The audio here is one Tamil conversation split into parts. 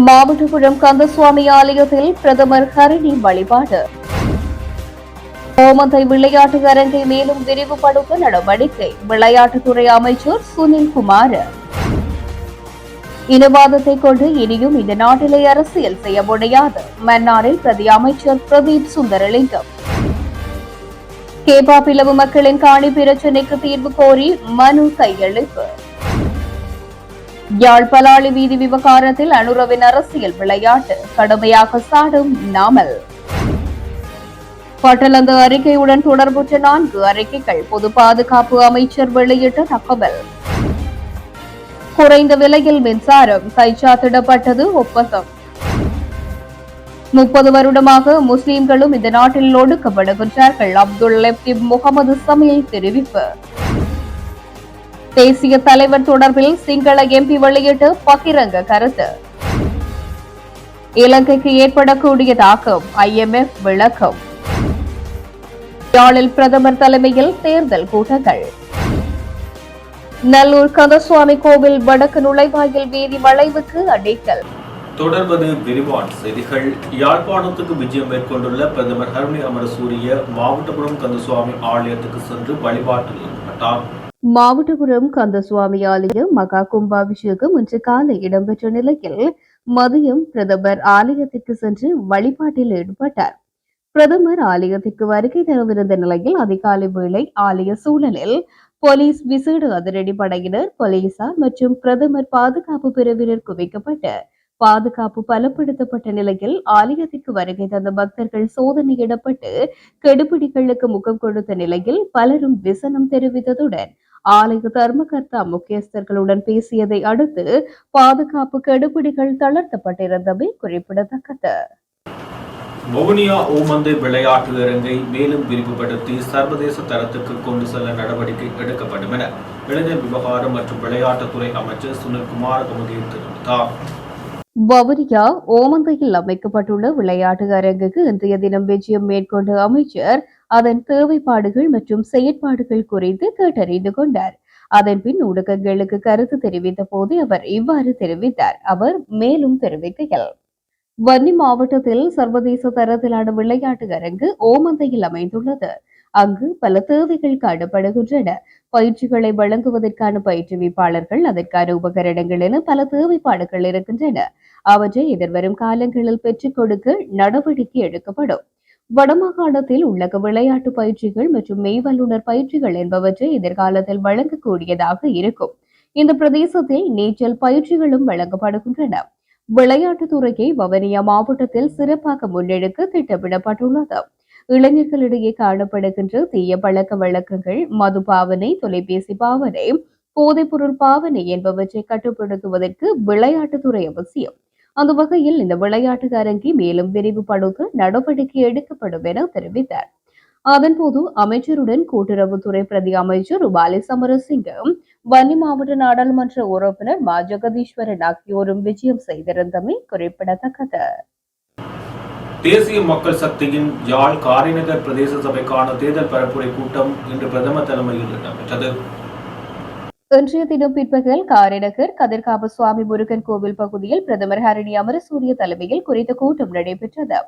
மாவட்டபுரம் கந்தசுவாமி ஆலயத்தில் பிரதமர் ஹரிணி வழிபாடு. ஓமந்தை விளையாட்டு அரங்கை மேலும் விரிவுபடுத்த நடவடிக்கை. விளையாட்டுத்துறை அமைச்சர் சுனில்குமார். இனவாதத்தை கொண்டு இனியும் இந்த நாட்டிலே அரசியல் செய்ய முடியாது. மன்னாரில் பிரதி அமைச்சர் பிரதீப் சுந்தரலிங்கம். கேபா பிளவு மக்களின் காணி பிரச்சினைக்கு தீர்வு கோரி மனு கையளிப்பு. யாழ் பலாளி வீதி விவகாரத்தில் அனுரவின் அரசியல் விளையாட்டு கடுமையாக சாடும் நாமல். பட்டலந்து அறிக்கையுடன் தொடர்புற்ற 4 அறிக்கைகள் பொது பாதுகாப்பு அமைச்சர் வெளியிட்ட தகவல். குறைந்த விலையில் மின்சாரம் கைச்சாத்திடப்பட்டது ஒப்பந்தம். 30 வருடமாக முஸ்லிம்களும் இந்த நாட்டில் ஒடுக்கப்படுகின்றார்கள். அப்துல் லத்தீப் முகமது சமீல் தெரிவிப்பு. தேசிய தலைவர் தொடர்பில் சிங்கள எம்பி வெளியிட்டு பகிரங்க கருத்து. இலங்கைக்கு ஏற்படக்கூடிய தாக்கம் IMF விளக்கம். யாழில் பிரதமர் தலைமையில் தேர்தல் கூட்டங்கள். நல்லூர் கந்தசுவாமி கோவில் வடக்கு நுழைவாயில் வீதி வளைவுக்கு அடிக்கல். தொடர்வது விரிவான செய்திகள். யாழ்ப்பாணத்துக்கு விஜயம் மேற்கொண்டுள்ள பிரதமர் ஹரிணி அமரசூரிய மாவட்டபுரம் கந்தசுவாமி ஆலயத்துக்கு சென்று வழிபாட்டில் ஈடுபட்டார். மாவட்டபுரம் கந்தசுவாமி ஆலய மகா கும்பாபிஷேகம் இன்று காலை இடம்பெற்ற நிலையில் மதியம் பிரதமர் ஆலயத்திற்கு சென்று வழிபாட்டில் ஈடுபட்டார். பிரதமர் ஆலயத்திற்கு வருகை தரவிருந்த நிலையில் அதிகாலை வேளை ஆலய சூழலில் போலீஸ் விசேட அதிரடி படையினர், போலீசார் மற்றும் பிரதமர் பாதுகாப்பு பிரிவினர் குவிக்கப்பட்டு பாதுகாப்பு பலப்படுத்தப்பட்ட நிலையில் ஆலயத்திற்கு வருகை தந்த பக்தர்கள் சோதனையிடப்பட்டு கெடுபிடிகளுக்கு முகம் கொடுத்த நிலையில் பலரும் விசனம் தெரிவித்ததுடன் ஆலய தர்மகர்த்தா முக்கியஸ்தர்களுடன் பேசியதை அடுத்து பாதுகாப்பு கெடுபிடிகள் தளர்த்தப்பட்டிருந்தமை குறிப்பிடத்தக்கது. வவுனியா ஓமந்தை விளையாட்டு அரங்கை மேலும் விரிவுபடுத்தி சர்வதேச தரத்துக்கு கொண்டு செல்ல நடவடிக்கை எடுக்கப்படும் என இளைஞர் விவகாரம் மற்றும் விளையாட்டுத்துறை அமைச்சர் சுனில்குமார் தெரிவித்தார். வவுனியா ஓமந்தையில் அமைக்கப்பட்டுள்ள விளையாட்டு அரங்குக்கு இன்றைய தினம் விஜயம் மேற்கொண்ட அமைச்சர் அதன் தேவைப்பாடுகள் மற்றும் செயற்பாடுகள் குறித்து கேட்டறிந்து கொண்டார். அதன்பின் ஊடகங்களுக்கு கருத்து தெரிவித்த போது அவர் இவ்வாறு தெரிவித்தார். அவர் மேலும் தெரிவிக்கையில், வன்னி மாவட்டத்தில் சர்வதேச தரத்திலான விளையாட்டு அரங்கு ஓமந்தையில் அமைந்துள்ளது. அங்கு பல தேவைகள் காணப்படுகின்றன. பயிற்சிகளை வழங்குவதற்கான பயிற்றுவிப்பாளர்கள், அதற்கான உபகரணங்கள் என பல தேவைப்பாடுகள் இருக்கின்றன. அவற்றை எதிர்வரும் காலங்களில் பெற்றுக் கொடுக்க நடவடிக்கை எடுக்கப்படும். வடமாகாணத்தில் உள்ளக விளையாட்டு பயிற்சிகள் மற்றும் மெய்வல்லுநர் பயிற்சிகள் என்பவற்றை எதிர்காலத்தில் வழங்கக்கூடியதாக இருக்கும். இந்த பிரதேசத்தில் நீச்சல் பயிற்சிகளும் வழங்கப்படுகின்றன. விளையாட்டுத் துறையை வவுனியா மாவட்டத்தில் சிறப்பாக முன்னெடுக்க திட்டமிடப்பட்டுள்ளது. இளைஞர்களிடையே காணப்படுகின்ற தீய பழக்க வழக்கங்கள், மது பாவனை, தொலைபேசி பாவனை, போதைப்பொருள் பாவனை என்பவற்றை கட்டுப்படுத்துவதற்கு விளையாட்டுத்துறை அவசியம். அந்த வகையில் இந்த விளையாட்டு அரங்கை மேலும் விரிவுபடுத்த நடவடிக்கை எடுக்கப்படும் என தெரிவித்தார். அதன்போது அமைச்சருடன் கூட்டுறவுத்துறை பிரதி அமைச்சர் உபாலி சமரசிங்கம், வன்னி மாவட்ட நாடாளுமன்ற உறுப்பினர் மா ஜெகதீஸ்வரன் ஆகியோரும் விஜயம் செய்திருந்தமை குறிப்பிடத்தக்கது. தேசிய மக்கள் சக்தியின் யாழ் காரைநகர் பிரதேச சபைக்கான தேர்தல் பரப்புரை கூட்டம் இன்று பிரதமர் தலைமையில் இடம்பெற்றது. இன்றைய தினம் பிற்பகல் காரைநகர் கதிர்காப்பு சுவாமி முருகன் கோவில் பகுதியில் பிரதமர் ஹரிணி அமரசூரிய தலைமையில் குறித்த கூட்டம் நடைபெற்றது.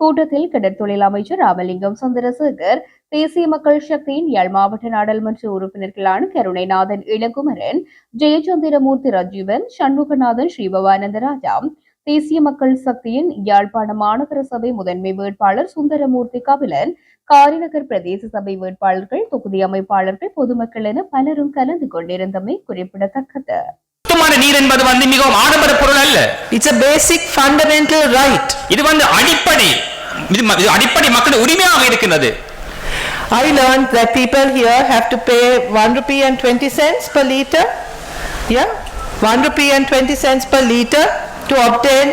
கூட்டத்தில் கடற்தொழில் அமைச்சர் ராமலிங்கம் சந்திரசேகர், தேசிய மக்கள் சக்தியின் யாழ் மாவட்ட நாடாளுமன்ற உறுப்பினர்களான கருணைநாதன் இளங்குமரன், ஜெயச்சந்திரமூர்த்தி ரஜீவன், சண்முகநாதன், ஸ்ரீபவானந்தராஜா, தேசிய மக்கள் சக்தியின் யாழ்ப்பாண மாநகர சபை முதன்மை வேட்பாளர் சுந்தரமூர்த்தி கபிலன், காரைநகர் பிரதேச சபை வேட்பாளர்கள், தொகுதி அமைப்பாளர்கள், பொதுமக்கள் என பலரும் கலந்து கொண்டிருந்தமை குறிப்பிடத்தக்கது. நீர் என்பது மிகவும் ஆடம்பர பொருள் அல்ல. It's a basic fundamental right. இது அடிப்படை மக்கள் உரிமையாக இருக்கிறது. I learned that people here have to pay 1 rupee and 20 cents per liter. Yeah, 1 rupee and 20 cents per liter to obtain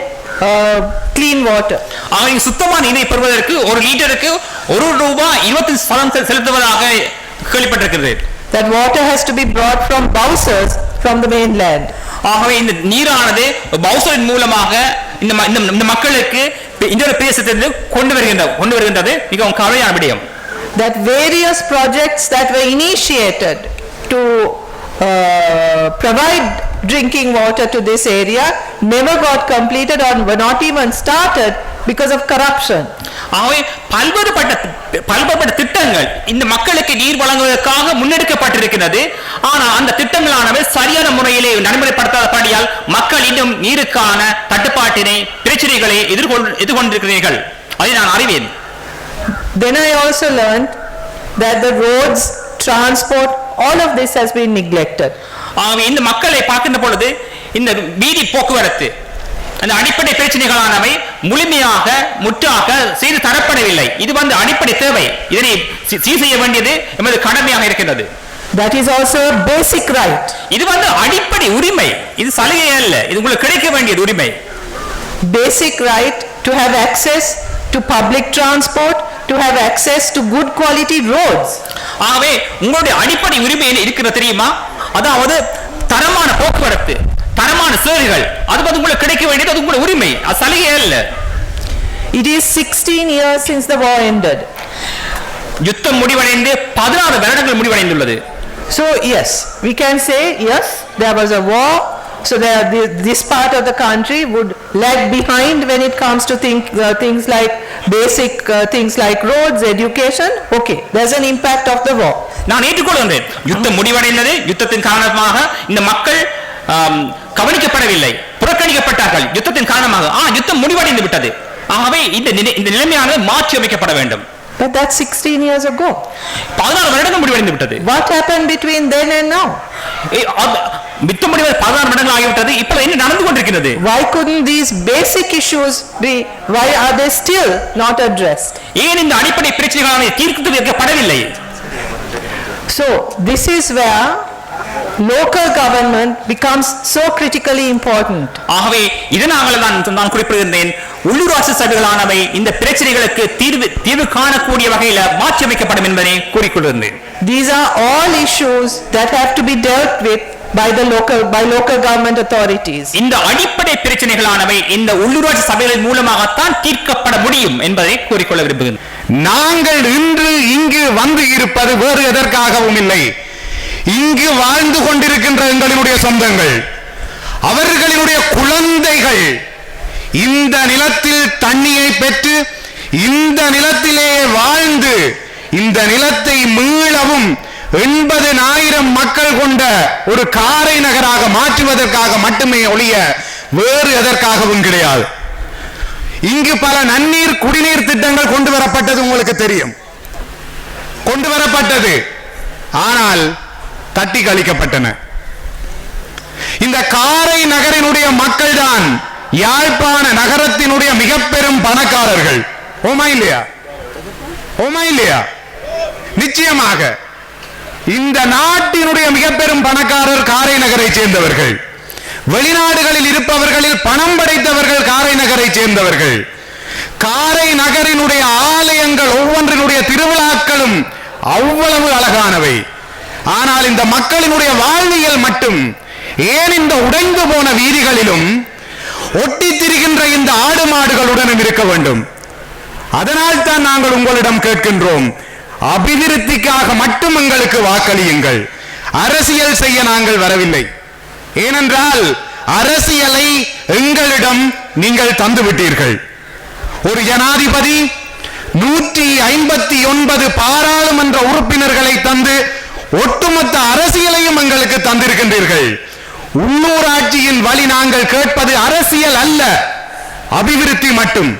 clean water. அவங்க சுத்தமான நீரை பெறுவதற்கு ஒரு லிட்டருக்கு 1 ரூபாய் 20 பணம் செலுத்துவதாக கேள்விப்பட்டிருக்கிறது. That water has to be brought from Bowsers from the mainland. ஆகவே இந்த நீரானது பவுசரின் மூலமாக இந்த மக்களுக்கு இந்த பிரதேசத்திலிருந்து கொண்டு வருகின்றது. மிகவும் கவலையான விடயம். That various projects that were initiated to provide drinking water to this area never got completed or were not even started because of corruption. ஆகவே பல்வேறுபட்ட திட்டங்கள் இந்த மக்களுக்கு நீர் வழங்குவதற்காக முன்னெடுக்கப்பட்டிருக்கிறது. ஆனால் அந்த திட்டங்களானவை சரியான முறையிலே நடைமுறைப்படுத்தாதபடியால் மக்கள் இன்னும் நீருக்கான தட்டுப்பாட்டினை பிரச்சனைகளை எதிர்கொண்டிருக்கிறீர்கள். அதை நான் அறிவேன். Then I also learned that the roads, transport, all of this has been neglected. ஆகவே இந்த மக்களை பார்க்கின்ற பொழுது இந்த வீதி போக்குவரத்து அந்த அடிப்படை பிரச்சனைகளானவை முழுமையாக முற்றாக செய்து தரப்படவில்லை. இது அடிப்படை தேவை. இதனை சீர் செய்ய வேண்டியது எமது கடமையாக இருக்கிறது. That is also a basic right. இது அடிப்படை உரிமை. இது சலுகை அல்ல. இது உங்களுக்கு கிடைக்க வேண்டியது உரிமை. Basic right to have access to public transport, to have access to good quality roads. ஆகவே உங்களுடைய அடிப்படை உரிமை இருக்கிறது தெரியுமா? அதாவது தரமான போக்குவரத்து, தரமான சேவைகள், அது உங்களுக்கு கிடைக்க வேண்டியது அது உங்களுடைய உரிமை. அது சலுகை அல்ல. It is 16 years since the war ended. யுத்தம் முடிவடைந்து 16 வருடங்கள் முடிவடைந்துள்ளது. So yes, we can say yes, there was a war. So this part of the country would lag behind when it comes to things like basic things like roads, education. Okay, there's an impact of the war. நான் ஏற்றுக்கொள்கிறேன். யுத்தம் முடிவடைந்தது. யுத்தத்தின் காரணமாக இந்த மக்கள் கவனிக்கப்படவில்லை, புறக்கணிக்கப்பட்டார்கள். யுத்தத்தின் காரணமாக யுத்தம் முடிவடைந்து விட்டது. ஆகவே இந்த நிலைமையானது மாற்றி அமைக்கப்பட வேண்டும். But that's 16 years ago. 16 வருடங்கள் முடிவடைந்து விட்டது. What happened between then and now? யுத்தம் முடிவது 16 வருடங்கள் ஆகிவிட்டது. இப்போ என்ன நடந்து கொண்டிருக்கிறது? Why couldn't these basic issues why are they still not addressed? ஏன் இந்த அடிப்படை பிரச்சனைகளான தீர்த்து வைக்கப்படவில்லை? So this is where local government becomes so critically important. ஆகவே இதனால நான் குறிப்பிடுகிறேன், உள்ளூராட்சி சபைகளானவை இந்த பிரச்சனைகளுக்கு தீர்வு காணக்கூடிய வகையில் மாற்றி அமைக்கப்படும் என்பதை கூறிக்கொள்கிறேன். These are all issues that have to be dealt with by local government authorities. இந்த அடிப்படை பிரச்சனைகளானவை இந்த உள்ளூராட்சி சபைகளின் மூலமாகத்தான் தீர்க்கப்பட முடியும் என்பதை கூறிக்கொள்ள விரும்புகிறேன். நாங்கள் இன்று இங்கு வந்து இருப்பது வேறு எதற்காகவும் இல்லை. இங்கு வாழ்ந்து கொண்டிருக்கின்ற எங்களுடைய சொந்தங்கள், அவர்களினுடைய குழந்தைகள் இந்த நிலத்தில் தண்ணியை பெற்று இந்த நிலத்திலே வாழ்ந்து இந்த நிலத்தை மீளவும் 80,000 மக்கள் கொண்ட ஒரு காரை நகராக மாற்றுவதற்காக மட்டுமே ஒழிய வேறு எதற்காகவும் கிடையாது. இங்கு பல நன்னீர் குடிநீர் திட்டங்கள் கொண்டு வரப்பட்டது உங்களுக்கு தெரியும். கொண்டு வரப்பட்டது, ஆனால் தட்டி கழிக்கப்பட்டன. இந்த காரை நகரினுடைய மக்கள் தான் யாழ்ப்பாண நகரத்தினுடைய மிக பெரும் பணக்காரர்கள். ஓமா இல்லையா? ஓமா இல்லையா? நிச்சயமாக இந்த நாட்டினுடைய மிக பெரும் பணக்காரர் காரை நகரை சேர்ந்தவர்கள். வெளிநாடுகளில் இருப்பவர்களில் பணம் படைத்தவர்கள் காரை நகரை சேர்ந்தவர்கள். காரை நகரினுடைய ஆலயங்கள் ஒவ்வொன்றினுடைய திருவிழாக்களும் அவ்வளவு அழகானவை. ஆனால் இந்த மக்களினுடைய வாழ்வியல் மட்டும் ஏன் இந்த உடைந்து போன வீதிகளிலும் ஒட்டி திரிகின்ற இந்த ஆடு மாடுகளுடன் இருக்க வேண்டும்? அதனால் தான் நாங்கள் உங்களிடம் கேட்கின்றோம், அபிவிருத்திக்காக மட்டும் எங்களுக்கு வாக்களியுங்கள். அரசியல் செய்ய நாங்கள் வரவில்லை. ஏனென்றால் அரசியலை எங்களிடம் நீங்கள் தந்துவிட்டீர்கள். ஒரு ஜனாதிபதி 159 பாராளுமன்ற உறுப்பினர்களை தந்து ஒட்டுமொத்த அரசியலையும் எங்களுக்கு தந்திருக்கின்றீர்கள். உள்ளூராட்சியின் வழி நாங்கள் கேட்பது அரசியல் அல்ல, அபிவிருத்தி மட்டும்.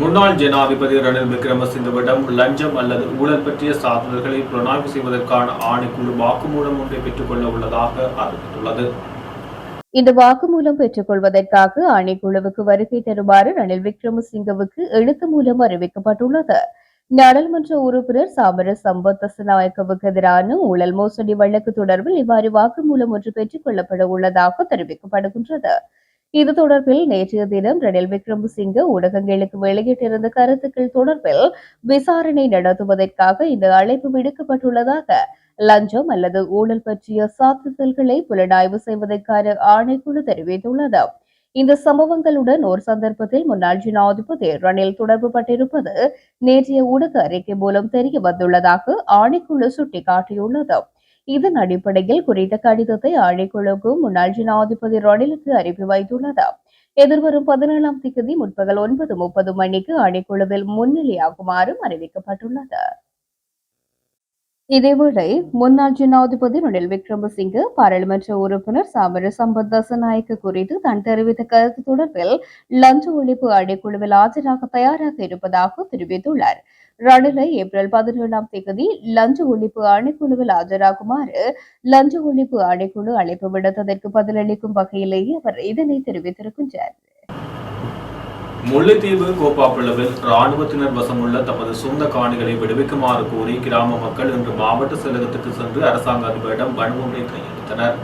முன்னாள் ஜனாதிபதி ரணில் விக்ரமசிங்கவிடம் லஞ்சம் அல்லது ஊழல் பற்றிய சான்றிதழ்களை புலனாய்வு செய்வதற்கான ஆணைக்குழு வாக்குமூலம் ஒன்றை பெற்றுக்கொள்ள உள்ளதாக அறிவித்துள்ளது. இந்த வாக்குமூலம் பெற்றுக் கொள்வதற்காக ஆணைக்குழுவுக்கு வருகை தருமாறு ரணில் விக்ரமசிங்கவுக்கு எழுத்து மூலம் அறிவிக்கப்பட்டுள்ளது. நாடாளுமன்ற உறுப்பினர் சாமர சம்பத்நாயக்கவுக்கு எதிரான ஊழல் மோசடி வழக்கு தொடர்பில் இவ்வாறு வாக்குமூலம் ஒன்று பெற்றுக் கொள்ளப்பட உள்ளதாக தெரிவிக்கப்படுகின்றது. இது தொடர்பில் நேற்றைய தினம் ரணில் விக்ரமசிங்க ஊடகங்களுக்கு வெளியிட்டிருந்த கருத்துக்கள் தொடர்பில் விசாரணை நடத்துவதற்காக இந்த அழைப்பு விடுக்கப்பட்டுள்ளதாக லஞ்சம் அல்லது ஊழல் பற்றிய சான்றிதழ்களை புலனாய்வு செய்வதற்கான ஆணைக்குழு தெரிவித்துள்ளது. இந்த சம்பவங்களுடன் ஒரு சந்தர்ப்பத்தில் முன்னாள் ஜனாதிபதி ரணில் தொடர்பு பட்டிருப்பது நேற்றைய ஊடக அறிக்கை மூலம் தெரிய வந்துள்ளதாக ஆணைக்குழு சுட்டிக்காட்டியுள்ளது. இதன் அடிப்படையில் குறித்த கடிதத்தை ஆணைக்குழுக்கு முன்னாள் ஜனாதிபதி ரணிலுக்கு அனுப்பி வைத்துள்ளது. எதிர்வரும் 17ஆம் தேதி முற்பகல் 9:30 மணிக்கு ஆணைக்குழுவில் முன்னிலையாகுமாறும் அறிவிக்கப்பட்டுள்ளது. இதேவேளை முன்னாள் ஜனாதிபதி ரணில் விக்ரமசிங்கே பாராளுமன்ற உறுப்பினர் சாமர சம்பத் தசநாயக்க குறித்து தான் தெரிவித்த கருத்து தொடர்பில் லஞ்ச ஒழிப்பு ஆணைக்குழுவில் ஆஜராக தயாராக இருப்பதாக தெரிவித்துள்ளார். ரணிலை ஏப்ரல் 17ஆம் தேதி லஞ்ச ஒழிப்பு ஆணைக்குழுவில் ஆஜராகுமாறு லஞ்ச ஒழிப்பு ஆணைக்குழு அழைப்பு விடுத்ததற்கு பதிலளிக்கும் வகையிலேயே அவர் இதனை தெரிவித்திருக்கின்றார். முல்லைத்தீவு கோப்பாப்பிளவில் ராணுவத்தினர் வசமுள்ள தமது சொந்த காணிகளை விடுவிக்குமாறு கோரி கிராம மக்கள் இன்று மாவட்ட செயலகத்துக்கு சென்று அரசாங்க அதிபரிடம் மனு ஒன்றை கையெழுத்தினர்.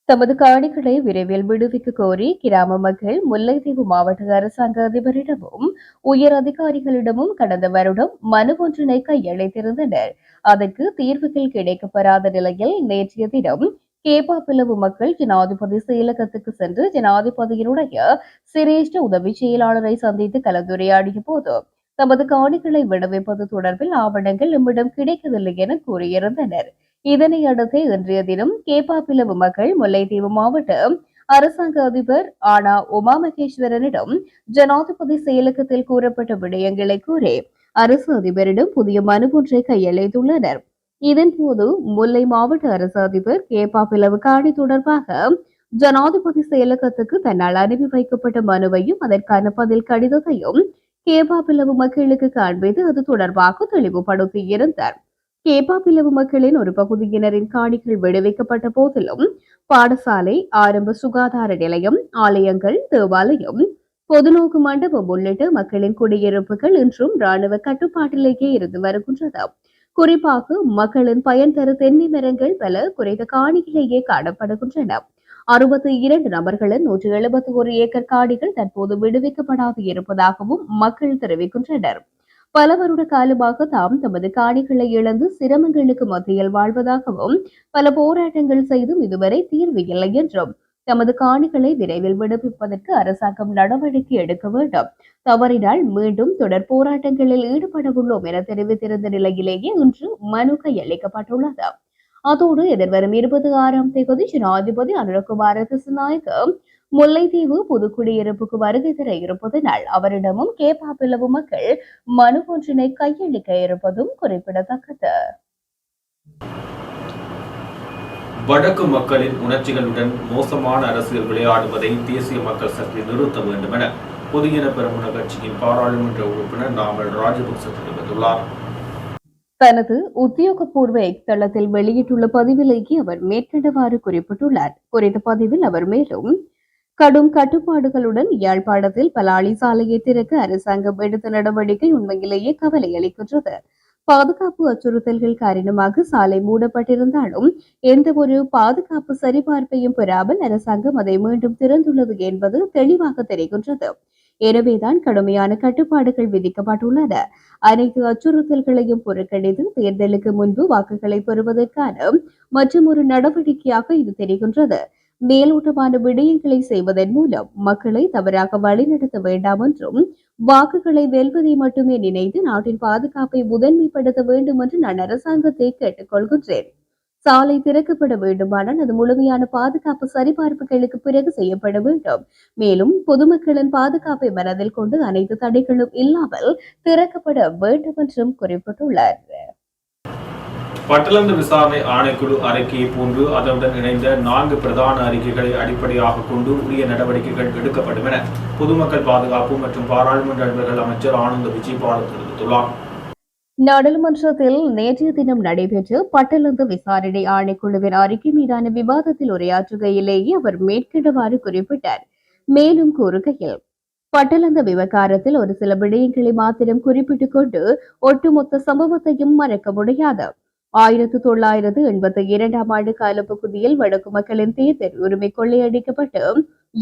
தமது காணிகளை விரைவில் விடுவிக்க கோரி கிராம மக்கள் முல்லைத்தீவு மாவட்ட அரசாங்க அதிபரிடமும் உயர் அதிகாரிகளிடமும் கடந்த வருடம் மனு ஒன்றினை கையளித்திருந்தனர். அதற்கு தீர்வுகள் கிடைக்கப்பெறாத நிலையில் நேற்றைய தினம் கேப்பாப்பிளவு மக்கள் ஜனாதிபதி செயலகத்துக்கு சென்று ஜனாதிபதியினுடைய சிரேஷ்ட உதவி செயலாளரை சந்தித்து கலந்துரையாடிய போது தமது காணிகளை விடுவிப்பது தொடர்பில் ஆவணங்கள் நம்மிடம் கிடைக்கவில்லை என கூறியிருந்தனர். இதனை அடுத்து இன்றைய தினம் கேப்பாப்பிளவு மக்கள் முல்லைத்தீவு மாவட்ட அரசாங்க அதிபர் ஆனா உமா மகேஸ்வரனிடம் ஜனாதிபதி செயலகத்தில் கூறப்பட்ட விடயங்களை கூறி அரசு அதிபரிடம் புதிய மனு ஒன்றை கையளித்துள்ளனர். இதன்போது முல்லை மாவட்ட அரசு அதிபர் கேப்பாப்பிளவு காணி தொடர்பாக ஜனாதிபதி செயலகத்துக்கு தன்னால் அனுப்பி வைக்கப்பட்ட மனுவையும் அதற்கான பதில் கடிதத்தையும் கேப்பாப்பிளவு மக்களுக்கு காண்பித்து அது தொடர்பாக தெளிவுபடுத்தியிருந்தார். கேப்பாப்பிளவு மக்களின் ஒரு பகுதியினரின் காணிகள் விடுவிக்கப்பட்ட போதிலும் பாடசாலை, ஆரம்ப சுகாதார நிலையம், ஆலயங்கள், தேவாலயம், பொதுநோக்கு மண்டபம் உள்ளிட்ட மக்களின் குடியிருப்புகள் இன்றும் ராணுவ கட்டுப்பாட்டிலேயே இருந்து வருகின்றது. குறிப்பாக மக்களின் பயன் தரு தென்னை மரங்கள் பல குறைந்த காணியிலேயே காணப்படுகின்றன. 62 நபர்களின் 171 ஏக்கர் காணிகள் தற்போது விடுவிக்கப்படாது இருப்பதாகவும் மக்கள் தெரிவிக்கின்றனர். பல வருட காலமாக தாம் தமது காணிகளை இழந்து சிரமங்களுக்கு மத்தியில் வாழ்வதாகவும் பல போராட்டங்கள் செய்தும் இதுவரை தீர்வு இல்லை என்றும் தமது காணிகளை விரைவில் விடுவிப்பதற்கு அரசாங்கம் நடவடிக்கை எடுக்க வேண்டும், தவறினால் மீண்டும் தொடர் போராட்டங்களில் ஈடுபட உள்ளோம் என தெரிவித்திருந்த நிலையிலேயே இன்று மனு கையளிக்கப்பட்டுள்ளது. அதோடு எதிர்வரும் 26ஆம் தேதி ஜனாதிபதி அனுரகுமார திசாநாயக்க முல்லைத்தீவு புதுக்குடியிருப்புக்கு வருகை தர இருப்பதனால் அவரிடமும் கேப்பாப்பிளவு மக்கள் மனு ஒன்றினை கையளிக்க இருப்பதும் குறிப்பிடத்தக்கது. வடக்கு மக்களின் உணர்ச்சிகளுடன் மோசமான அரசியல் விளையாடுவதை தேசிய மக்கள் சக்தி நிறுத்த வேண்டும் என பொதுஜன பெரமுன கட்சியின் பாராளுமன்ற உறுப்பினர் நாமல் ராஜபக்ச தெரிவித்துள்ளார். தனது உத்தியோகபூர்வ எக்ஸ் தளத்தில் வெளியிட்டுள்ள பதிவிலேயே அவர் மேற்கண்டவாறு குறிப்பிட்டுள்ளார். குறித்த பதிவில் அவர் மேலும் கடும் கட்டுப்பாடுகளுடன் யாழ்ப்பாணத்தில் பலாலி சாலையை திறக்க அரசாங்கம் எடுத்த நடவடிக்கை உண்மையிலேயே கவலை அளிக்கின்றது. பாதுகாப்பு அச்சுறுத்தல்கள் காரணமாக சாலை மூடப்பட்டிருந்தாலும் எந்த ஒரு பாதுகாப்பு சரிபார்ப்பையும் பெறாமல் அரசாங்கம் அதை மீண்டும் திறந்துள்ளது என்பது தெளிவாக தெரிகின்றது. எனவேதான் கடுமையான கட்டுப்பாடுகள் விதிக்கப்பட்டுள்ளன. அனைத்து அச்சுறுத்தல்களையும் புறக்கணித்து தேர்தலுக்கு முன்பு வாக்குகளை பெறுவதற்கான மற்றும் ஒரு நடவடிக்கையாக இது தெரிகின்றது. மேலோட்டமான விடயங்களை செய்வதன் மூலம் மக்களை தவறாக வழிநடத்த வேண்டாம் என்றும் வாக்குகளை வெல்வதை மட்டுமே நினைத்து நாட்டின் பாதுகாப்பை முதன்மைப்படுத்த வேண்டும் என்று நான் அரசாங்கத்தை கேட்டுக் கொள்கின்றேன். சாலை திறக்கப்பட வேண்டுமானால் அது முழுமையான பாதுகாப்பு சரிபார்ப்புகளுக்கு பிறகு செய்யப்பட வேண்டும். மேலும் பொதுமக்களின் பாதுகாப்பை மனதில் கொண்டு அனைத்து தடைகளும் இல்லாமல் திறக்கப்பட வேண்டும் என்றும் குறிப்பிட்டுள்ளார். பட்டளந்து விசாரணை ஆணைக்குழு அறிக்கையை போன்று அதனுடன் இணைந்த 4 பிரதான அறிக்கைகளை அடிப்படையாக கொண்டு உரிய நடவடிக்கைகள் எடுக்கப்படும் என பொதுமக்கள் பாதுகாப்பு மற்றும் பாராளுமன்ற அலுவலர்கள் அமைச்சர் ஆனந்த விஜயபால தெரிவித்துள்ளார். நாடாளுமன்றத்தில் நேற்றைய தினம் நடைபெற்ற பட்டளந்து விசாரணை ஆணைக்குழுவின் அறிக்கை மீதான விவாதத்தில் உரையாற்றுகையிலேயே அவர் மேற்கண்டவாறு குறிப்பிட்டார். மேலும் கூறுகையில், பட்டளந்த விவகாரத்தில் ஒரு சில விடயங்களை மாத்திரம் குறிப்பிட்டுக் கொண்டு ஒட்டுமொத்த சம்பவத்தையும் மறக்க முடியாது. 1982ஆம் ஆண்டு காலப்பகுதியில் வடக்கு மக்களின் தேர்தல் உரிமை கொள்ளையடிக்கப்பட்டு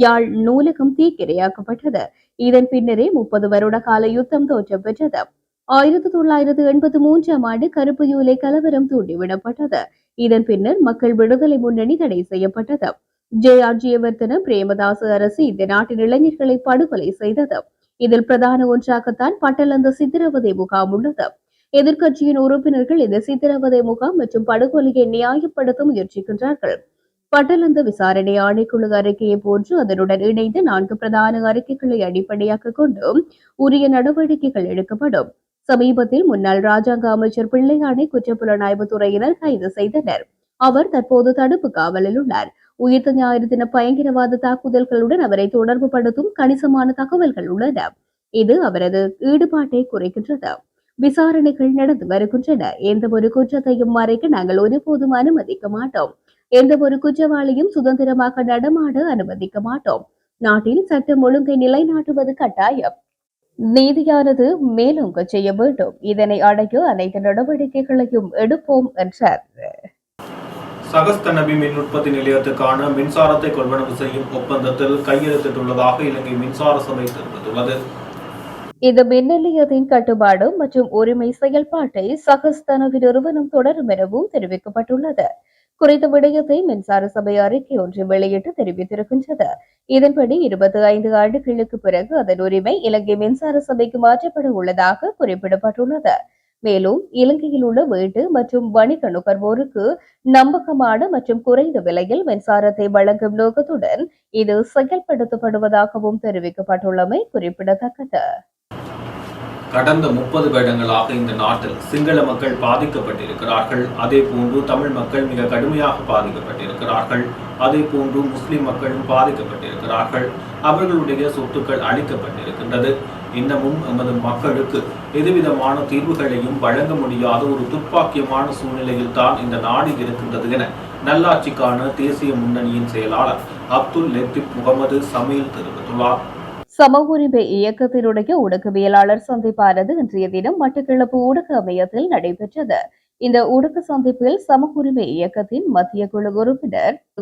யாழ் நூலகம் தீக்கிரையாக்கப்பட்டது. இதன் பின்னரே 30 வருட கால யுத்தம் தோற்றம் பெற்றது. 1983ஆம் ஆண்டு கருப்பு ஜூலை கலவரம் தூண்டிவிடப்பட்டது. இதன் பின்னர் மக்கள் விடுதலை முன்னணி தடை செய்யப்பட்டது. ஜே.ஆர். ஜெயவர்தன பிரேமதாச அரசு இந்த நாட்டின் இளைஞர்களை படுகொலை செய்தது. இதில் பிரதான ஒன்றாகத்தான் பட்டளந்த சித்திரவதை முகாம் உள்ளது. எதிர்க்கட்சியின் உறுப்பினர்கள் இந்த சித்திரவதை முகாம் மற்றும் படுகொலையை நியாயப்படுத்த முயற்சிக்கின்றார்கள். பட்டலந்த விசாரணை ஆணைக்குழு அறிக்கையை போன்று அதனுடன் இணைந்து 4 பிரதான அறிக்கைகளை அடிப்படையாக கொண்டு உரிய நடவடிக்கைகள் எடுக்கப்படும். சமீபத்தில் முன்னாள் ராஜாங்க அமைச்சர் பிள்ளையானை குற்றப்புலனாய்வு துறையினர் கைது செய்தனர். அவர் தற்போது தடுப்பு காவலில் உள்ளார். உயிர்த்த ஞாயிறு தின பயங்கரவாத தாக்குதல்களுடன் அவரை தொடர்பு படுத்தும் கணிசமான தகவல்கள் உள்ளன. இது அவரது ஈடுபாட்டை குறைக்கின்றது. விசாரணைகள் நடந்து வருகின்றன. எந்த ஒரு குற்றத்தையும் மறைக்க நாங்கள் ஒருபோதும் அனுமதிக்க மாட்டோம். எந்த ஒரு குற்றவாளியும் சுதந்திரமாக நடமாட அனுமதிக்க மாட்டோம். நாட்டில் சட்டம் ஒழுங்கை நிலைநாட்டுவது கட்டாயம். நீதியானது மேலோங்க செய்ய வேண்டும். இதனை அடைய அனைத்து நடவடிக்கைகளையும் எடுப்போம் என்றார். சகஸ்கனபி மின் உற்பத்தி நிலையத்துக்கான மின்சாரத்தை கொள்வனவு செய்யும் ஒப்பந்தத்தில் கையெழுத்திட்டுள்ளதாக இலங்கை மின்சார சபை தெரிவித்துள்ளது. இந்த மின் நிலையத்தின் கட்டுப்பாடு மற்றும் உரிமை செயல்பாட்டை சகஸ்கனபி நிறுவனம் தொடரும் எனவும் தெரிவிக்கப்பட்டுள்ளது. குறித்த விடயத்தை மின்சார சபை அறிக்கை ஒன்று வெளியிட்டு தெரிவித்திருக்கின்றது. இதன்படி 25 ஆண்டுகளுக்கு பிறகு அதன் உரிமை இலங்கை மின்சார சபைக்கு மாற்றப்பட உள்ளதாக குறிப்பிடப்பட்டுள்ளது. மேலும் இலங்கையில் உள்ள வீட்டு மற்றும் வணிக நுகர்வோருக்கு நம்பகமான மற்றும் குறைந்த விலையில் மின்சாரத்தை வழங்கும் நோக்கத்துடன் இது செயல்படுத்தப்படுவதாகவும் தெரிவிக்கப்பட்டுள்ளமை குறிப்பிடத்தக்கது. கடந்த 30 வருடங்களாக இந்த நாட்டில் சிங்கள மக்கள் பாதிக்கப்பட்டிருக்கிறார்கள். அதே போன்று தமிழ் மக்கள் மிக கடுமையாக பாதிக்கப்பட்டிருக்கிறார்கள். அதே போன்று முஸ்லிம் மக்களும் பாதிக்கப்பட்டிருக்கிறார்கள். அவர்களுடைய சொத்துக்கள் அளிக்கப்பட்டிருக்கின்றது. இன்னமும் எமது மக்களுக்கு எதுவிதமான தீர்வுகளையும் வழங்க முடியாத ஒரு துப்பாக்கியமான சூழ்நிலையில் தான் இந்த நாடு இருக்கின்றது என நல்லாட்சிக்கான தேசிய முன்னணியின் செயலாளர் அப்துல் லத்தீப் முகமது சமீல் தெரிவித்துள்ளார். சம உரிமை இயக்கத்தினுடைய ஊடகவியலாளர் சந்திப்பானது இன்றைய தினம் மட்டக்களப்பு ஊடக அமையத்தில் நடைபெற்றது. இந்த ஊடக சந்திப்பில் சம உரிமை இயக்கத்தின் மத்திய குழு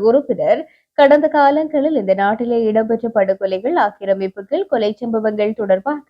உறுப்பினர் கடந்த காலங்களில் இந்த நாட்டிலே இடம்பெற்ற படுகொலைகள், ஆக்கிரமிப்புகள், கொலை சம்பவங்கள் தொடர்பாக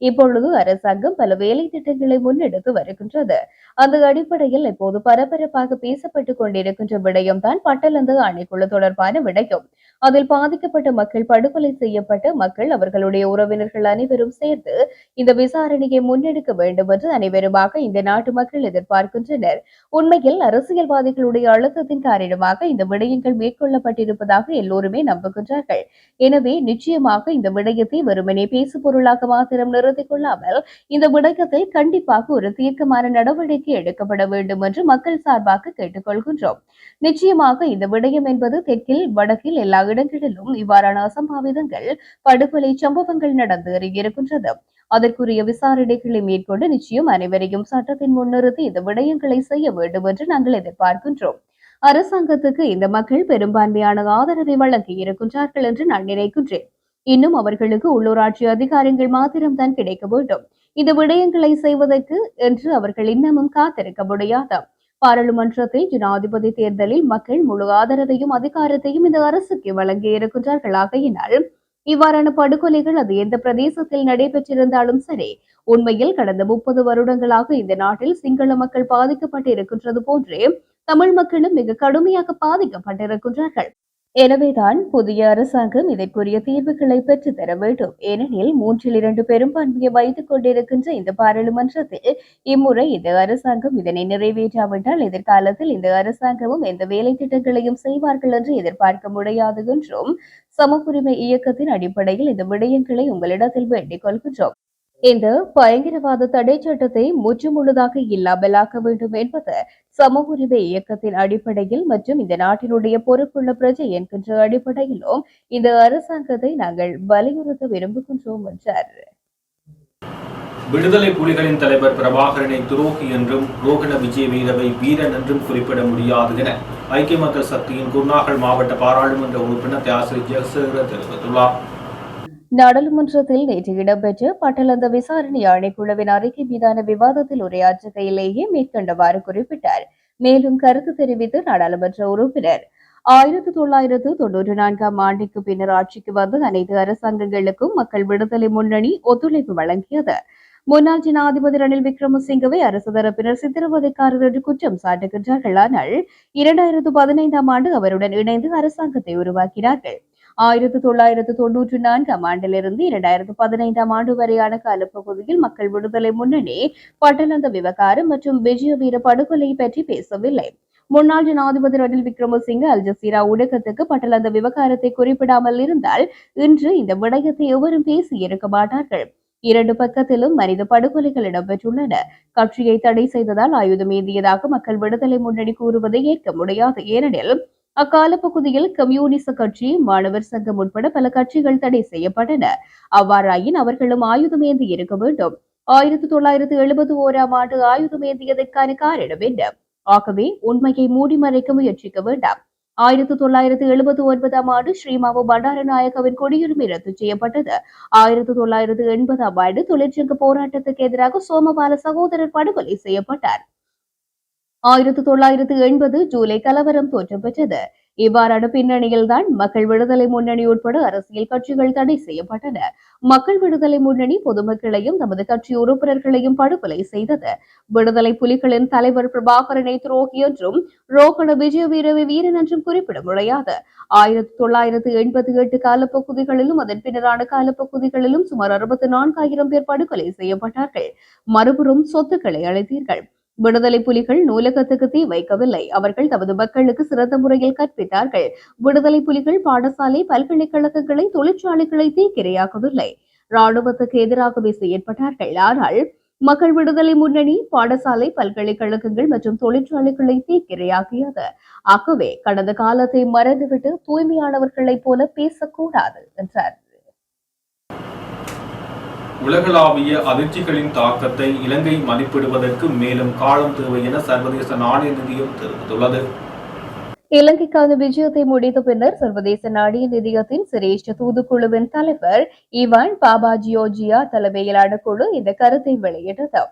இப்பொழுது அரசாங்கம் பல வேலை திட்டங்களை முன்னெடுத்து வருகின்றது. அந்த அடிப்படையில் இப்போது பரபரப்பாக பேசப்பட்டுக் கொண்டிருக்கின்ற விடயம்தான் பட்டலந்து ஆணைக்குழு தொடர்பான விடயம். அதில் பாதிக்கப்பட்ட மக்கள், படுகொலை செய்யப்பட்ட மக்கள், அவர்களுடைய உறவினர்கள் அனைவரும் சேர்ந்து இந்த விசாரணையை முன்னெடுக்க வேண்டும் என்று அனைவருமாக இந்த நாட்டு மக்கள் எதிர்பார்க்கின்றனர். உண்மையில் அரசியல்வாதிகளுடைய அழுத்தத்தின் காரணமாக இந்த விடயங்கள் மேற்கொள்ளப்பட்டிருப்பதாக எல்லோருமே நம்புகின்றார்கள். எனவே நிச்சயமாக இந்த விடயத்தை வெறுமனே பேசு பொருளாக மாத்திரம் நிறுத்திக் கொள்ளாமல் இந்த விடயத்தில் கண்டிப்பாக ஒரு தீர்க்கமான நடவடிக்கை எடுக்கப்பட வேண்டும் என்று மக்கள் சார்பாக கேட்டுக்கொள்கின்றோம். நிச்சயமாக இந்த விடயம் என்பது தெற்கில், வடக்கில் எல்லா இடங்களிலும் இவ்வாறான அசம்பாவிதங்கள், படுகொலை சம்பவங்கள் நடந்து இருக்கின்றது. அதற்குரிய விசாரணைகளை மேற்கொண்டு நிச்சயம் அனைவரையும் சட்டத்தின் முன்னிறுத்தி இந்த விடயங்களை செய்ய வேண்டும் என்று நாங்கள் எதிர்பார்க்கின்றோம். அரசாங்கத்துக்கு இந்த மக்கள் பெரும்பான்மையான ஆதரவை வழங்கி இருக்கின்றார்கள் என்று நான் நினைக்கின்றேன். இன்னும் அவர்களுக்கு உள்ளூராட்சி அதிகாரங்கள் மாத்திரம்தான் கிடைக்க வேண்டும். இந்த விடயங்களை செய்வதற்கு என்று அவர்கள் இன்னமும் காத்திருக்க முடியாது. பாராளுமன்றத்தில் ஜனாதிபதி தேர்தலில் மக்கள் முழு ஆதரவையும் அதிகாரத்தையும் இந்த அரசுக்கு வழங்கி இருக்கின்றார்கள். ஆகையினால் இவ்வாறான படுகொலைகள் அது எந்த பிரதேசத்தில் நடைபெற்றிருந்தாலும் சரி, உண்மையில் கடந்த 30 வருடங்களாக இந்த நாட்டில் சிங்கள மக்கள் பாதிக்கப்பட்டு இருக்கின்றது போன்றே தமிழ் மக்களும் மிக கடுமையாக பாதிக்கப்பட்டிருக்கின்றார்கள். எனவேதான் புதிய அரசாங்கம் இதற்குரிய தீர்வுகளை பெற்றுத் தர வேண்டும். ஏனெனில் 3/2 பெரும்பான்மையை வைத்துக் கொண்டிருக்கின்ற இந்த பாராளுமன்றத்தில் இம்முறை இந்த அரசாங்கம் இதனை நிறைவேற்றாவிட்டால் எதிர்காலத்தில் இந்த அரசாங்கமும் எந்த வேலை திட்டங்களையும் செய்வார்கள் என்று எதிர்பார்க்க முடியாது என்றும் சம உரிமை இயக்கத்தின் அடிப்படையில் இந்த விடயங்களை உங்களிடத்தில் வேண்டிக் கொள்கின்றோம். இந்த பயங்கரவாத தடை சட்டத்தை முற்றுமுழுதாக இல்லாமலாக்க வேண்டும் என்பது சம உரிமை இயக்கத்தின் அடிப்படையில் மற்றும் இந்த நாட்டினுடைய பொறுப்புள்ள பிரஜை என்கின்ற அடிப்படையிலும் இந்த அரசாங்கத்தை நாங்கள் வலியுறுத்த விரும்புகின்றோம் என்றார். விடுதலை புலிகளின் தலைவர் பிரபாகரனை துரோகி என்றும் ரோகண விஜயவீரவை வீரன் என்றும் குறிப்பிட முடியாது என ஐக்கிய மக்கள் சக்தியின் குருநாகல் மாவட்ட பாராளுமன்ற உறுப்பினர் தியாசி ஜெயசேகர தெரிவித்துள்ளார். நாடாளுமன்றத்தில் நேற்று இடம்பெற்ற பட்டலந்த விசாரணை ஆணைக்குழுவின் அறிக்கை மீதான விவாதத்தில் உரையாற்றுகையிலேயே மேற்கண்டவாறு குறிப்பிட்டார். மேலும் கருத்து தெரிவித்த நாடாளுமன்ற உறுப்பினர் 1994ஆம் ஆண்டுக்கு பின்னர் ஆட்சிக்கு வந்த அனைத்து அரசாங்கங்களுக்கும் மக்கள் விடுதலை முன்னணி ஒத்துழைப்பு வழங்கியது. முன்னாள் ஜனாதிபதி ரணில் விக்ரமசிங்கவை அரசு தரப்பினர் சித்திரவதைக்காரர் என்று குற்றம் சாட்டுகின்றார்கள். ஆனால் 2015ஆம் ஆண்டு அவருடன் இணைந்து அரசாங்கத்தை உருவாக்கினார்கள். 1994 ஆண்டிலிருந்து 2015 ஆண்டு வரையான காலப்பகுதியில் மக்கள் விடுதலை முன்னணி பட்டலந்த விவகாரம் மற்றும் விஜய வீர படுகொலை பற்றி பேசவில்லை. முன்னாள் ஜனாதிபதி ரணில் விக்ரமசிங்க அல் ஜசீரா ஊடகத்துக்கு பட்டலந்த விவகாரத்தை குறிப்பிடாமல் இருந்தால் இன்று இந்த விடயத்தை எவரும் பேசியிருக்க மாட்டார்கள். இரண்டு பக்கத்திலும் மனித படுகொலைகள் இடம்பெற்றுள்ளன. கட்சியை தடை செய்ததால் ஆயுதம் ஏந்தியதாக மக்கள் விடுதலை முன்னணி கூறுவதை ஏற்க முடியாது. ஏனெனில் அக்கால பகுதியில் கம்யூனிச கட்சி, மாணவர் சங்கம் உட்பட பல கட்சிகள் தடை செய்யப்பட்டன. அவ்வாறாயின் அவர்களும் ஆயுதம் ஏந்தி இருக்க வேண்டும். 1971 ஆண்டு ஆயுதம் ஏந்தியதற்கான காரணம் என்ன? ஆகவே உண்மையை மூடி மறைக்க முயற்சிக்க வேண்டாம். 1979 ஆண்டு ஸ்ரீமாவோ பண்டாரநாயகவின் குடியுரிமை ரத்து செய்யப்பட்டது. 1980 ஆண்டு தொழிற்சங்க போராட்டத்துக்கு எதிராக சோமபால சகோதரர் படுகொலை செய்யப்பட்டார். 1980 ஜூலை கலவரம் தோற்றம் பெற்றது. இவ்வாறான பின்னணியில்தான் மக்கள் விடுதலை முன்னணி உட்பட அரசியல் கட்சிகள் தடை செய்யப்பட்டன. மக்கள் விடுதலை முன்னணி பொதுமக்களையும் தமது கட்சி உறுப்பினர்களையும் படுகொலை செய்தது. விடுதலை புலிகளின் தலைவர் பிரபாகரனை துரோகி என்றும் ரோகண விஜய வீரவை வீரன் என்றும் குறிப்பிட முடியாது. 1988 காலப்பகுதிகளிலும் அதன் பின்னரான காலப்பகுதிகளிலும் சுமார் 64,000 பேர் படுகொலை செய்யப்பட்டார்கள். மறுபுறம் சொத்துக்களை அளித்தீர்கள். விடுதலை புலிகள் நூலகத்துக்கு தீ வைக்கவில்லை. அவர்கள் தமது மக்களுக்கு சிறந்த முறையில் கற்பித்தார்கள். விடுதலை புலிகள் பாடசாலை, பல்கலைக்கழகங்களை, தொழிற்சாலைகளை தீக்கிரையாக்கவில்லை. ராணுவத்துக்கு எதிராகவே செயற்பட்டார்கள். ஆனால் மக்கள் விடுதலை முன்னணி பாடசாலை, பல்கலைக்கழகங்கள் மற்றும் தொழிற்சாலைகளை தீக்கிரையாக்கியது. ஆகவே கடந்த காலத்தை மறந்துவிட்டு தூய்மையானவர்களைப் போல பேசக்கூடாது என்றார். உலகளாவிய அதிர்ச்சிகளின் தாக்கத்தை இலங்கை மதிப்பிடுவதற்கு மேலும் காலம் தேவை என சர்வதேச நாணய நிதியம் தெரிவித்துள்ளது. இலங்கைக்கான விஜயத்தை முடித்த பின்னர் சர்வதேச நாணய நிதியத்தின் சிரேஷ்ட தூதுக்குழுவின் தலைவர் இவான் பாபாஜியோஜியா தலைமையிலான குழு இந்த கருத்தை வெளியிட்டது.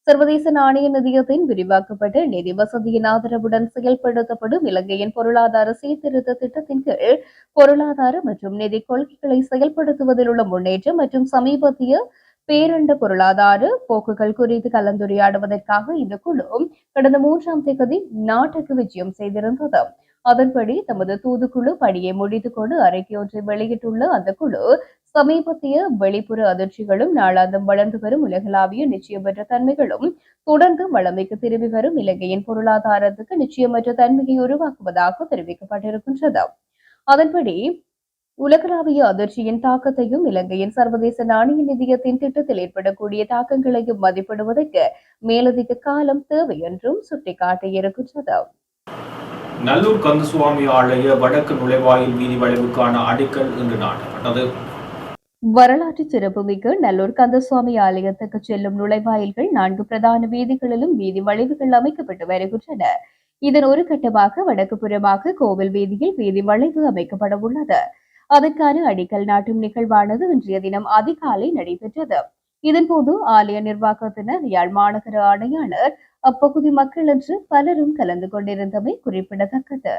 சர்வதேச நாணய நிதியத்தின் விரிவாக்கப்பட்ட நிதி வசதியின் ஆதரவுடன் செயல்படுத்தப்படும் இலங்கையின் பொருளாதார சீர்திருத்த திட்டத்தின் கீழ் பொருளாதார மற்றும் நிதி கொள்கைகளை செயல்படுத்துவதில் உள்ள முன்னேற்றம் மற்றும் சமீபத்திய பேரண்ட பொருளாதார போக்குகள் குறித்து கலந்துரையாடுவதற்காக இந்த குழு கடந்த 3ஆம் தேதி நாட்டுக்கு விஜயம் செய்திருந்தது. அதன்படி தமது தூதுக்குழு பணியை முடித்துக் கொண்டு அறிக்கை ஒன்றை வெளியிட்டுள்ள அந்த குழு சமீபத்திய வெளிப்புற அதிர்ச்சிகளும் நாளாந்தம் வளர்ந்து வரும் உலகளாவிய நிச்சயமற்ற தன்மைகளும் தொடர்ந்து வளமைக்கு திரும்பி வரும் இலங்கையின் பொருளாதாரத்துக்கு நிச்சயமற்ற தன்மையை உருவாக்குவதாக தெரிவிக்கப்பட்டிருக்கின்றது. அதன்படி உலகளாவிய அதிர்ச்சியின் தாக்கத்தையும் இலங்கையின் சர்வதேச நாணய நிதியத்தின் திட்டத்தில் ஏற்படக்கூடிய தாக்கங்களையும் மதிப்பிடுவதற்கு மேலதிக காலம் தேவை என்றும் சுட்டிக்காட்டியிருக்கின்றது. நல்லூர் கந்தசுவாமி ஆலய வடக்கு நுழைவாயில் வீதி வளைவுக்கான அடிக்கல் இன்று நாட்டப்பட்டது. வரலாற்று சிறப்புமிக்க நல்லூர் கந்தசுவாமி ஆலயத்துக்கு செல்லும் நுழைவாயில்கள் 4 பிரதான வீதிகளிலும் வீதி வளைவுகள் அமைக்கப்பட்டு வருகின்றன. இதன் ஒரு கட்டமாக வடக்கு புறமாக கோவில் வீதியில் வீதி வளைவு அமைக்கப்பட உள்ளது. அதற்கான அடிக்கல் நாட்டும் நிகழ்வானது இன்றைய தினம் அதிகாலை நடைபெற்றது. இதன்போது ஆலய நிர்வாகத்தினர், யாழ் மாநகர ஆணையாளர், அப்பகுதி மக்கள் என்று பலரும் கலந்து கொண்டிருந்தமை குறிப்பிடத்தக்கது.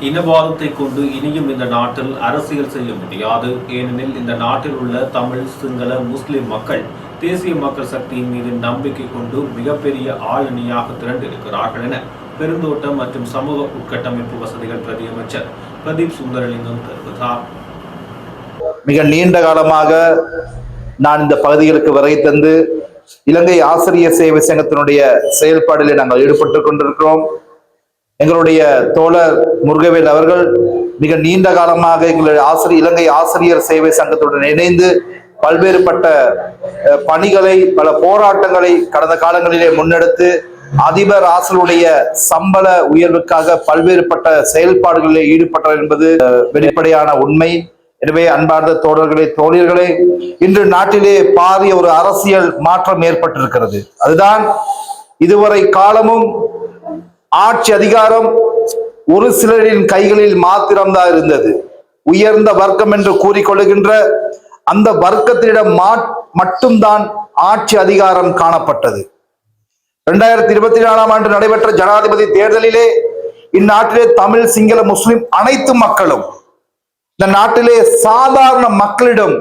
இனவாதத்தை கொண்டு இனியும் இந்த நாட்டில் அரசியல் செய்ய முடியாது. ஏனெனில் இந்த நாட்டில் உள்ள தமிழ், சிங்கள, முஸ்லிம் மக்கள் தேசிய மக்கள் சக்தியின் மீது நம்பிக்கை கொண்டு மிகப்பெரிய ஆளணியாக திரண்டிருக்கிறார்கள் என பெருந்தோட்டம் மற்றும் சமூக உட்கட்டமைப்பு வசதிகள் பிரதி அமைச்சர் பிரதீப் சுந்தரலிங்கம் தெரிவித்தார். மிக நீண்ட காலமாக நான் இந்த பகுதிகளுக்கு வருகை தந்து இலங்கை ஆசிரியர் சேவை சங்கத்தினுடைய செயல்பாடில் நாங்கள் ஈடுபட்டு கொண்டிருக்கிறோம். எங்களுடைய தோழர் முருகவேல் அவர்கள் மிக நீண்ட காலமாக எங்களுடைய இலங்கை ஆசிரியர் சேவை சங்கத்துடன் இணைந்து பல்வேறுபட்ட பணிகளை, பல போராட்டங்களை கடந்த காலங்களிலே முன்னெடுத்து அதிபர் ஆசிரியருடைய சம்பள உயர்வுக்காக பல்வேறுபட்ட செயல்பாடுகளில் ஈடுபட்டார் என்பது வெளிப்படையான உண்மை. எனவே அன்பார்ந்த தோழர்களே, தோழியர்களே, இன்று நாட்டிலே பாரிய ஒரு அரசியல் மாற்றம் ஏற்பட்டிருக்கிறது. அதுதான் இதுவரை காலமும் ஆட்சி அதிகாரம் ஒரு சிலரின் கைகளில் மாத்திரம்தான் இருந்தது. உயர்ந்த வர்க்கம் என்று கூறிக்கொள்கின்ற அந்த வர்க்கத்தினிடம் மட்டும்தான் ஆட்சி அதிகாரம் காணப்பட்டது. 2024 ஆண்டு நடைபெற்ற ஜனாதிபதி தேர்தலிலே இந்நாட்டிலே தமிழ், சிங்கள, முஸ்லிம் அனைத்து மக்களும் இந்த நாட்டிலே சாதாரண மக்களிடம்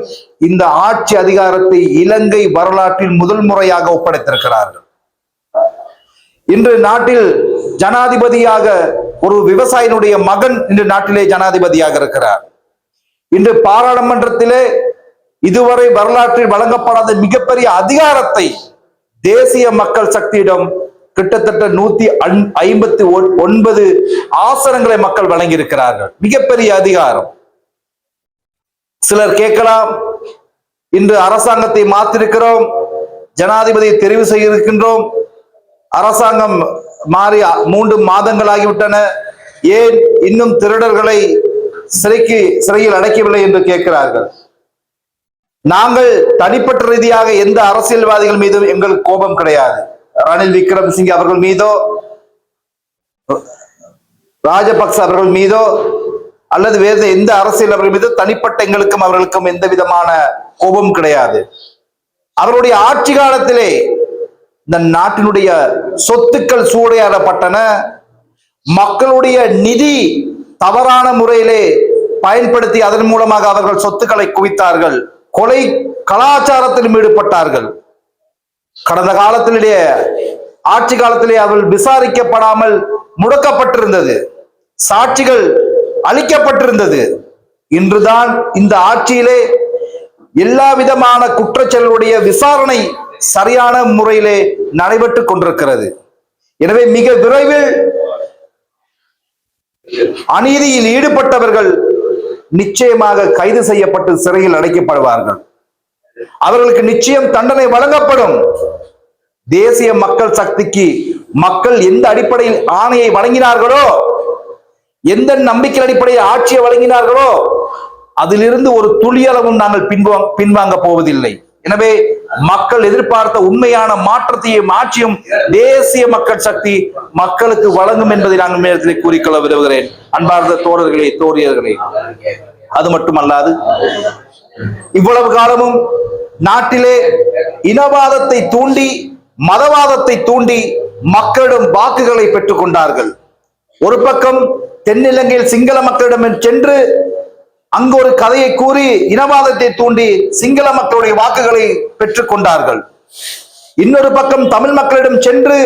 இந்த ஆட்சி அதிகாரத்தை இலங்கை வரலாற்றில் முதல் முறையாக ஒப்படைத்திருக்கிறார்கள். இன்று நாட்டில் ஜனாதிபதியாக ஒரு விவசாயினுடைய மகன் இன்று நாட்டிலே ஜனாதிபதியாக இருக்கிறார். இன்று பாராளுமன்றத்திலே இதுவரை வரலாற்றில் வழங்கப்படாத மிகப்பெரிய அதிகாரத்தை தேசிய மக்கள் சக்தியிடம் கிட்டத்தட்ட 159 ஆசனங்களை மக்கள் வழங்கியிருக்கிறார்கள். மிகப்பெரிய அதிகாரம். சிலர் கேட்கலாம், இன்று அரசாங்கத்தை மாற்றிருக்கிறோம், ஜனாதிபதியை தெரிவு செய்ய இருக்கின்றோம், அரசாங்கம் மாறி 3 மாதங்கள் ஆகிவிட்டன, ஏன் இன்னும் திருடர்களை சிறையில் அடைக்கவில்லை என்று கேட்கிறார்கள். நாங்கள் தனிப்பட்ட ரீதியாக எந்த அரசியல்வாதிகள் மீதும் எங்களுக்கு கோபம் கிடையாது. ரணில் விக்ரமசிங்கே அவர்கள் மீதோ, ராஜபக்ச அவர்கள் மீதோ, அல்லது வேறு எந்த அரசியல் அவர்கள் மீதோ தனிப்பட்ட எங்களுக்கும் அவர்களுக்கும் எந்த விதமான கோபம் கிடையாது. அவருடைய ஆட்சி காலத்திலே இந்த நாட்டினுடைய சொத்துக்கள் சூறையாடப்பட்டன, மக்களுடைய நிதி தவறான முறையிலே பயன்படுத்தி அதன் மூலமாக அவர்கள் சொத்துக்களை குவித்தார்கள், கொலை கலாச்சாரத்திலும் ஈடுபட்டார்கள். கடந்த காலத்திலேயே ஆட்சி காலத்திலே அவர்கள் விசாரிக்கப்படாமல் முடக்கப்பட்டிருந்தது, சாட்சிகள் அளிக்கப்பட்டிருந்தது. இன்றுதான் இந்த ஆட்சியிலே எல்லா விதமான குற்றச்செயலுடைய விசாரணை சரியான முறையிலே நடைபெற்றுக் கொண்டிருக்கிறது. எனவே மிக விரைவில் அநீதியில் ஈடுபட்டவர்கள் நிச்சயமாக கைது செய்யப்பட்டு சிறையில் அடைக்கப்படுவார்கள். அவர்களுக்கு நிச்சயம் தண்டனை வழங்கப்படும். தேசிய மக்கள் சக்திக்கு மக்கள் எந்த அடிப்படையில் ஆணையை வழங்கினார்களோ, எந்த நம்பிக்கை அடிப்படையில் ஆட்சியை வழங்கினார்களோ, அதிலிருந்து ஒரு துளியளவும் நாங்கள் பின்வாங்க போவதில்லை. எனவே மக்கள் எதிர்பார்த்த உண்மையான மாற்றத்தையும் ஆட்சியும் தேசிய மக்கள் சக்தி மக்களுக்கு வழங்கும் என்பதை நாங்கள் நேரத்தில் கூறிக்கொள்ள விரும்புகிறேன். அன்பார்ந்த தோழர்களே, தோழியர்களே, அது மட்டுமல்லாது இவ்வளவு காலமும் நாட்டிலே இனவாதத்தை தூண்டி, மதவாதத்தை தூண்டி மக்களிடம் வாக்குகளை பெற்றுக் கொண்டார்கள். ஒரு பக்கம் தென்னிலங்கையில் சிங்கள மக்களிடம் சென்று அங்கு ஒரு கதையை கூறி இனவாதத்தை தூண்டி சிங்கள மக்களுடைய வாக்குகளை பெற்றுக் கொண்டார்கள். இன்னொரு பக்கம் தமிழ் மக்களிடம் சென்று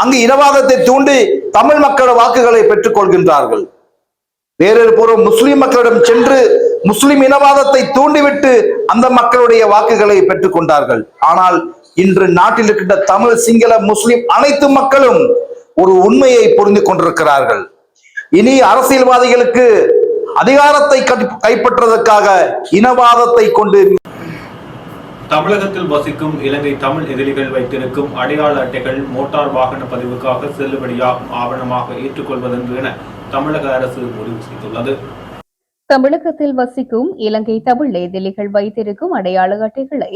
அங்கு இனவாதத்தை தூண்டி தமிழ் மக்களோட வாக்குகளை பெற்றுக் கொள்கின்றார்கள். வேறொரு புறம் முஸ்லிம் மக்களிடம் சென்று முஸ்லிம் இனவாதத்தை தூண்டிவிட்டு அந்த மக்களுடைய வாக்குகளை பெற்றுக் கொண்டார்கள். ஆனால் இன்று நாட்டில் இருக்கின்ற தமிழ், சிங்கள, முஸ்லிம் அனைத்து மக்களும் ஒரு உண்மையை புரிந்து கொண்டிருக்கிறார்கள். இனி அரசியல்வாதிகளுக்கு அதிகாரத்தை கைப்பற்றுவதற்காக இனவாதத்தை கொண்டு தமிழகத்தில் வசிக்கும் இலங்கை தமிழ் எதிரிகள் வைத்திருக்கும் அடையாள அட்டைகள் மோட்டார் வாகன பதிவுக்காக செல்லுபடியாகும் ஆவணமாக ஏற்றுக்கொள்வதென்று என தமிழக அரசு முடிவு செய்துள்ளது. தமிழகத்தில் வசிக்கும் இலங்கை தமிழ் எதிரிகள் வைத்திருக்கும் அடையாள அட்டைகளை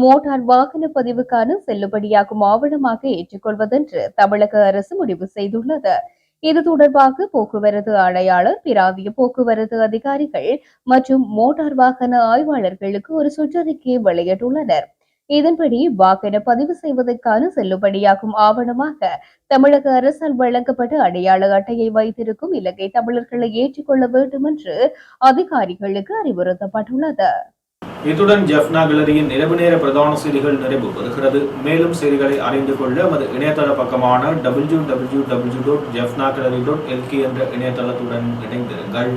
மோட்டார் வாகன பதிவுக்கான செல்லுபடியாகும் ஆவணமாக ஏற்றுக்கொள்வதென்று தமிழக அரசு முடிவு செய்துள்ளது. இது தொடர்பாக போக்குவரத்து ஆணையாளர், பிராந்திய போக்குவரத்து அதிகாரிகள் மற்றும் மோட்டார் வாகன ஆய்வாளர்களுக்கு ஒரு சுற்றறிக்கையை வெளியிட்டுள்ளனர். இதன்படி வாகன பதிவு செய்வதற்கான செல்லுபடியாகும் ஆவணமாக தமிழக அரசால் வழங்கப்பட்ட அடையாள அட்டையை வைத்திருக்கும் இலங்கை தமிழர்களை ஏற்றுக்கொள்ள வேண்டும் என்று அதிகாரிகளுக்கு அறிவுறுத்தப்பட்டுள்ளது. இத்துடன் ஜெஃப்னா கேலரியின் இரவு நேர பிரதான செய்திகள் நிறைவு பெறுகிறது. மேலும் செய்திகளை அறிந்து கொள்ள நமது இணையதள பக்கமான www.jeffnagallery.lk என்ற இணையதளத்துடன் இணைந்திருங்கள்.